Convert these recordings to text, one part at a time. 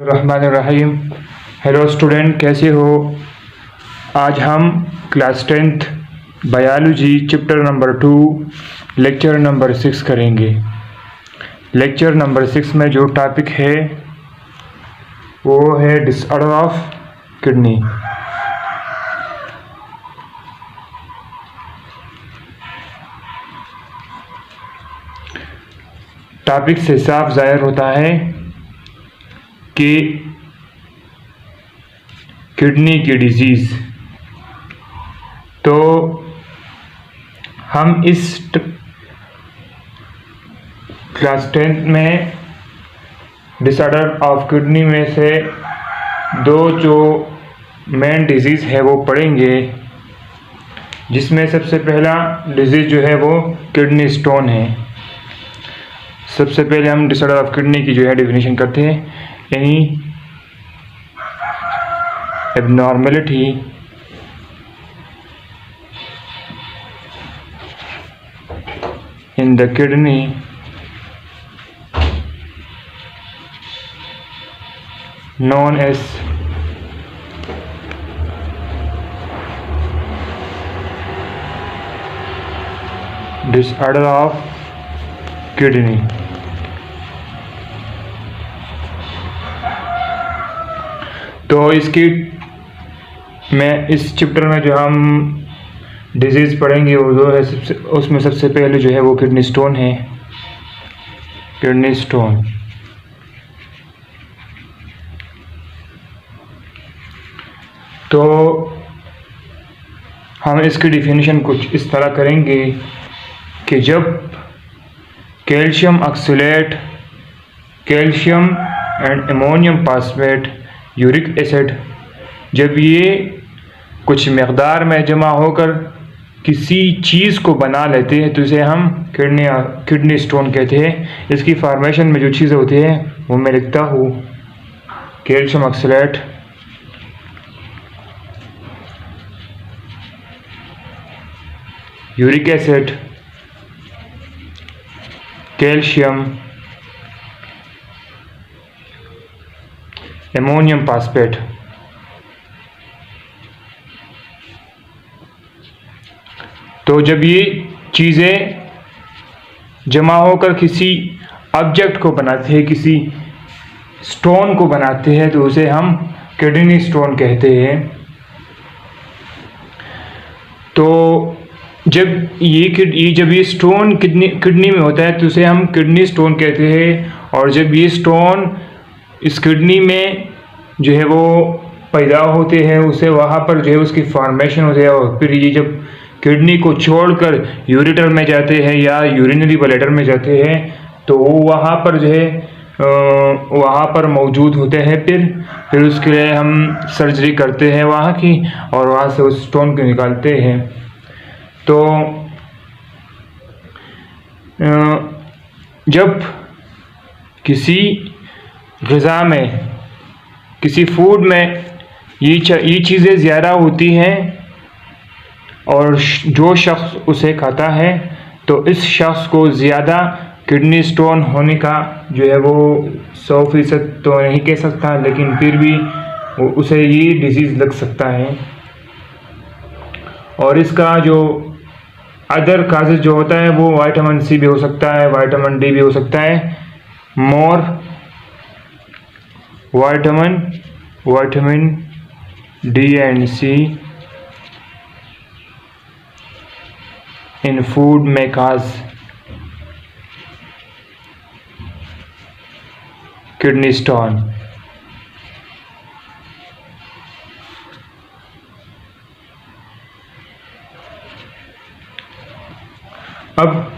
रहमानिर्रहीम। Hello student, कैसे हो? आज हम class 10th biology chapter number 2 lecture number 6 करेंगे। लेक्चर नंबर 6 में जो टॉपिक है वो है डिसऑर्डर ऑफ किडनी। टॉपिक से साफ ज़ाहिर होता है कि किडनी की डिजीज़। तो हम इस क्लास 10 में डिसऑर्डर ऑफ किडनी में से दो जो मेन डिजीज़ है वो पढ़ेंगे, जिसमें सबसे पहला डिजीज़ जो है वो किडनी स्टोन है। सबसे पहले हम डिसऑर्डर ऑफ किडनी की जो है डेफिनेशन करते हैं। Any abnormality in the kidney known as disorder of kidney। तो इसकी में इस चैप्टर में जो हम डिजीज़ पढ़ेंगे वो जो है उसमें सबसे पहले जो है वो किडनी स्टोन है। किडनी स्टोन तो हम इसकी डिफिनीशन कुछ इस तरह करेंगे कि जब calcium oxalate, calcium and ammonium phosphate, uric acid जब ये कुछ मकदार में जमा होकर किसी चीज़ को बना लेते हैं तो इसे हम किडनी स्टोन कहते हैं। इसकी फॉर्मेशन में जो चीज़ें होती हैं वो मैं लिखता हूँ। Calcium oxalate, uric acid, calcium, ammonium phosphate. तो जब ये चीज़ें जमा होकर किसी ऑब्जेक्ट को बनाते हैं, किसी स्टोन को बनाते हैं तो उसे हम किडनी स्टोन कहते हैं। तो जब ये स्टोन किडनी में होता है तो उसे हम किडनी स्टोन कहते हैं। और जब ये स्टोन इस किडनी में जो है वो पैदा होते हैं, उसे वहाँ पर जो है उसकी फॉर्मेशन होती है और फिर ये जब किडनी को छोड़कर यूरेटर में जाते हैं या यूरिनरी ब्लैडर में जाते हैं तो वो वहाँ पर जो है वहाँ पर मौजूद होते हैं। फिर उसके लिए हम सर्जरी करते हैं वहाँ की और वहाँ से उस स्टोन को निकालते हैं। तो जब किसी ग़िज़ा में, किसी फूड में ये चीज़ें ज़्यादा होती हैं और जो शख्स उसे खाता है तो इस शख्स को ज़्यादा किडनी स्टोन होने का जो है वो 100% तो नहीं कह सकता, लेकिन फिर भी उसे ये डिजीज़ लग सकता है। और इसका जो अदर काजेज जो होता है वो विटामिन सी भी हो सकता है, विटामिन डी भी हो सकता है। More vitamin D and C in food may cause kidney stone। अब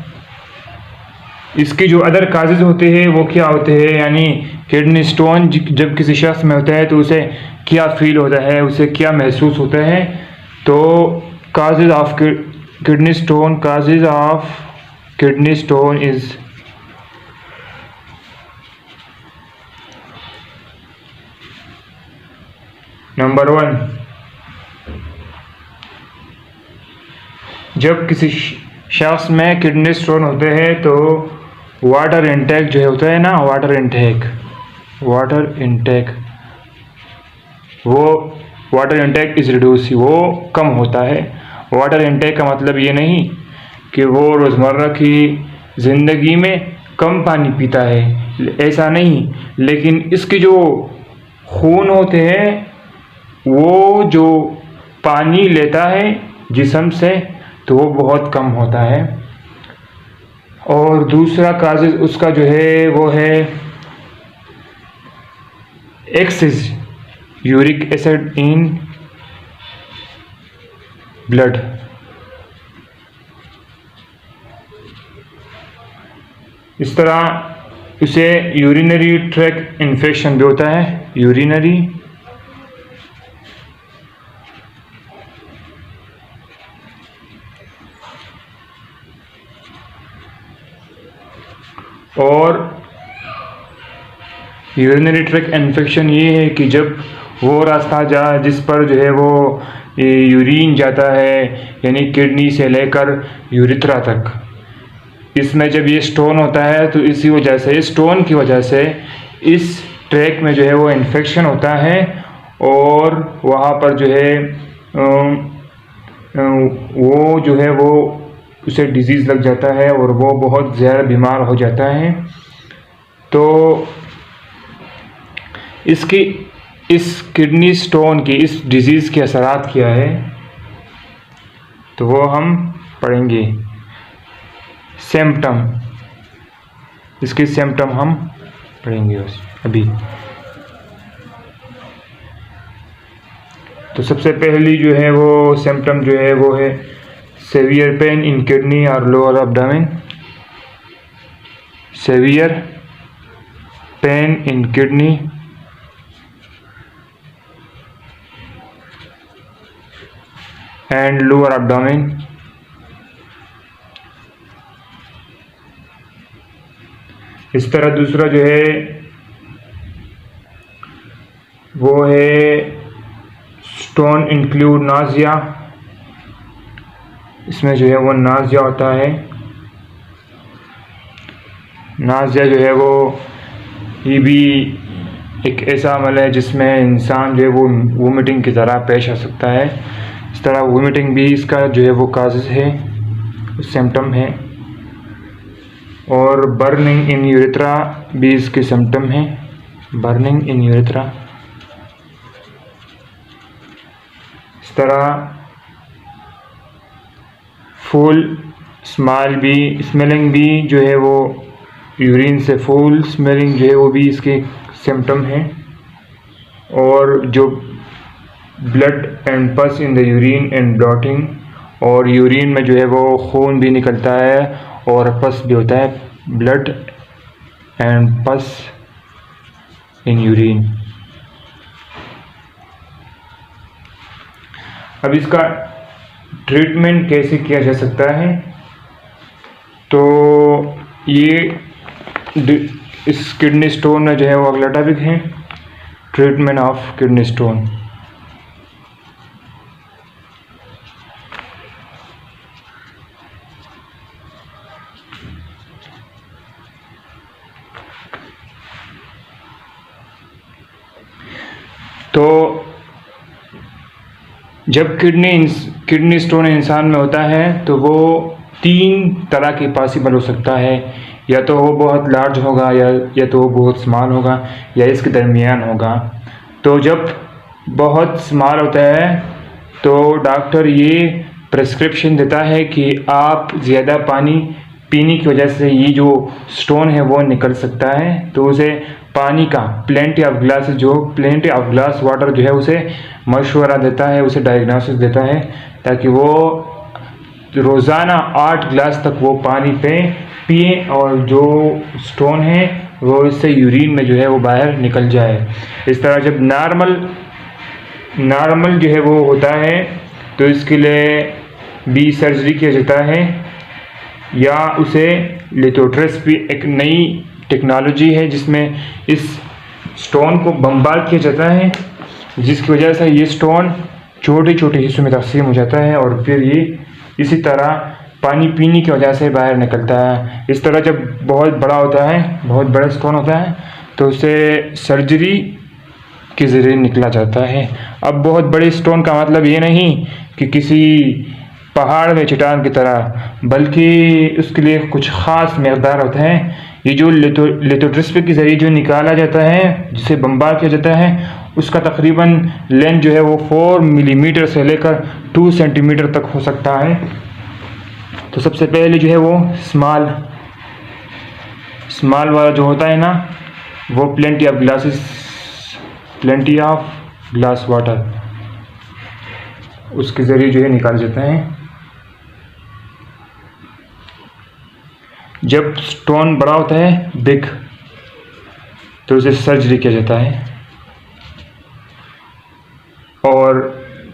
इसके जो अदर काजेज होते हैं वो क्या होते हैं, यानी किडनी स्टोन जब किसी शख्स में होता है तो उसे क्या फील होता है, उसे क्या महसूस होता है। तो causes of kidney stone, causes of kidney stone is number 1, जब किसी शख्स में किडनी स्टोन होते हैं तो वाटर इंटेक जो होता है ना, वाटर इंटेक वाटर इनटेक, वो वाटर इनटेक इज़ रिड्यूस, वो कम होता है। वाटर इनटेक का मतलब ये नहीं कि वो रोज़मर्रा की ज़िंदगी में कम पानी पीता है, ऐसा नहीं, लेकिन इसके जो खून होते हैं वो जो पानी लेता है जिस्म से तो वो बहुत कम होता है। और दूसरा काज उसका जो है वो है excess uric acid in blood. इस तरह उसे यूरिनरी ट्रैक इन्फेक्शन भी होता है, यूरिनरी और यूरिनरी ट्रैक इन्फेक्शन ये है कि जब वो रास्ता जिस पर जो है वो यूरिन जाता है, यानी किडनी से लेकर यूरिथ्रा तक, इसमें जब ये स्टोन होता है तो इसी वजह से, स्टोन की वजह से इस ट्रैक में जो है वो इन्फेक्शन होता है और वहाँ पर जो है वो जो है वो उसे डिजीज़ लग जाता है और वो बहुत ज़्यादा बीमार हो जाता है। तो इसकी इस किडनी स्टोन की इस डिज़ीज़ के असरात क्या है तो वो हम पढ़ेंगे। सिम्पटम, इसके सिम्पटम हम पढ़ेंगे अभी। तो सबसे पहली जो है वो सिम्पटम जो है वो है सेवियर पेन इन किडनी और lower abdomen. Severe pain in kidney and lower abdomen. इस तरह दूसरा जो है वो है स्टोन इंक्लूड नाजिया। इसमें जो है वो नाजिया होता है। नाजिया जो है वो ये भी एक ऐसा अमल है जिसमें इंसान जो है वो वोमिटिंग की तरह पेश आ सकता है। इस तरह वोमिटिंग भी इसका जो है वो काज़ है, सिम्पटम है। और बर्निंग इन यूरेथ्रा भी इसके सिम्पटम हैं, बर्निंग इन यूरेथ्रा। इस तरह फुल स्मेलिंग भी जो है वो यूरिन से फुल स्मेलिंग जो है वो भी इसके सिम्पटम हैं। और जो ब्लड एंड पस in the urine and blotting, और यूरिन में जो है वो खून भी निकलता है और पस भी होता है, ब्लड एंड पस इन यूरिन। अब इसका ट्रीटमेंट कैसे किया जा सकता है तो ये इस किडनी स्टोन में जो है वो अगला टॉपिक है, ट्रीटमेंट ऑफ किडनी स्टोन। तो जब किडनी स्टोन इंसान में होता है तो वो 3 तरह के पॉसिबल हो सकता है, या तो वो बहुत लार्ज होगा या तो वो बहुत स्मॉल होगा या इसके दरमियान होगा। तो जब बहुत स्मॉल होता है तो डॉक्टर ये प्रिस्क्रिप्शन देता है कि आप ज़्यादा पानी पीने की वजह से ये जो स्टोन है वो निकल सकता है। तो उसे पानी का प्लेंटी ऑफ ग्लास वाटर जो है उसे मशवरा देता है, उसे डायग्नोसिस देता है, ताकि वो रोज़ाना 8 गिलास तक वो पानी पिए और जो स्टोन है वो इससे यूरिन में जो है वो बाहर निकल जाए। इस तरह जब नॉर्मल जो है वो होता है तो इसके लिए भी सर्जरी किया जाता है, या उसे लिथोट्रिप्सी एक नई टेक्नोलॉजी है जिसमें इस स्टोन को बमबार किया जाता है, जिसकी वजह से ये स्टोन छोटे छोटे हिस्सों में तकसीम हो जाता है और फिर ये इसी तरह पानी पीने की वजह से बाहर निकलता है। इस तरह जब बहुत बड़ा होता है, बहुत बड़ा स्टोन होता है तो उसे सर्जरी के ज़रिए निकला जाता है। अब बहुत बड़े स्टोन का मतलब ये नहीं कि किसी पहाड़ में चट्टान की तरह, बल्कि उसके लिए कुछ ख़ास मकदार होते हैं। ये जो लिथोट्रिप्सी के ज़रिए जो निकाला जाता है, जिसे बम्बार किया जाता है, उसका तकरीबन लेंथ जो है वो 4 मिलीमीटर से लेकर 2 सेंटीमीटर तक हो सकता है। तो सबसे पहले जो है वो स्मॉल वाला जो होता है ना, वो प्लेंटी ऑफ ग्लास वाटर, उसके ज़रिए जो है निकाले जाते हैं। जब स्टोन बड़ा होता है बिग, तो उसे सर्जरी किया जाता है। और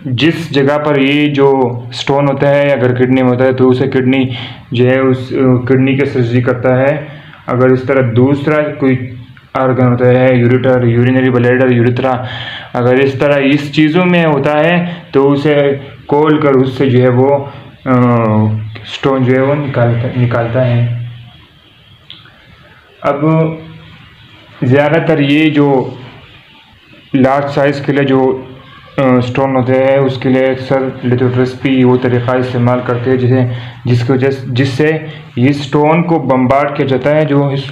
जिस जगह पर ये जो स्टोन होता है अगर किडनी में होता है तो उसे किडनी जो है उस किडनी की सर्जरी करता है। अगर इस तरह दूसरा कोई आर्गन होता है, यूरेटर, यूरिनरी ब्लैडर, यूरेथ्रा, अगर इस तरह इस चीज़ों में होता है तो उसे खोल कर उससे जो है वो स्टोन जो है वो निकालता है। अब ज़्यादातर ये जो लार्ज साइज़ के लिए जो स्टोन होते हैं उसके लिए अक्सर लिथोट्रिप्सी वो तरीक़ा इस्तेमाल करते हैं जिससे ये स्टोन को बम्बार्ड किया जाता है, जो इस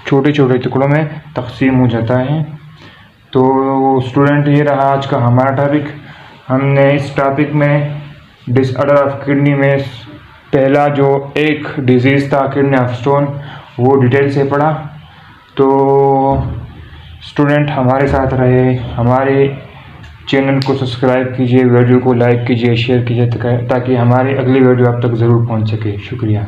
छोटे छोटे टुकड़ों में तकसीम हो जाता है। तो स्टूडेंट, ये रहा आज का हमारा टॉपिक। हमने इस टॉपिक में डिसऑर्डर ऑफ किडनी में पहला जो एक डिजीज़ था किडनी ऑफ स्टोन वो डिटेल से पढ़ा। तो स्टूडेंट हमारे साथ रहे, हमारे चैनल को सब्सक्राइब कीजिए, वीडियो को लाइक कीजिए, शेयर कीजिए ताकि हमारी अगली वीडियो आप तक ज़रूर पहुंच सके। शुक्रिया।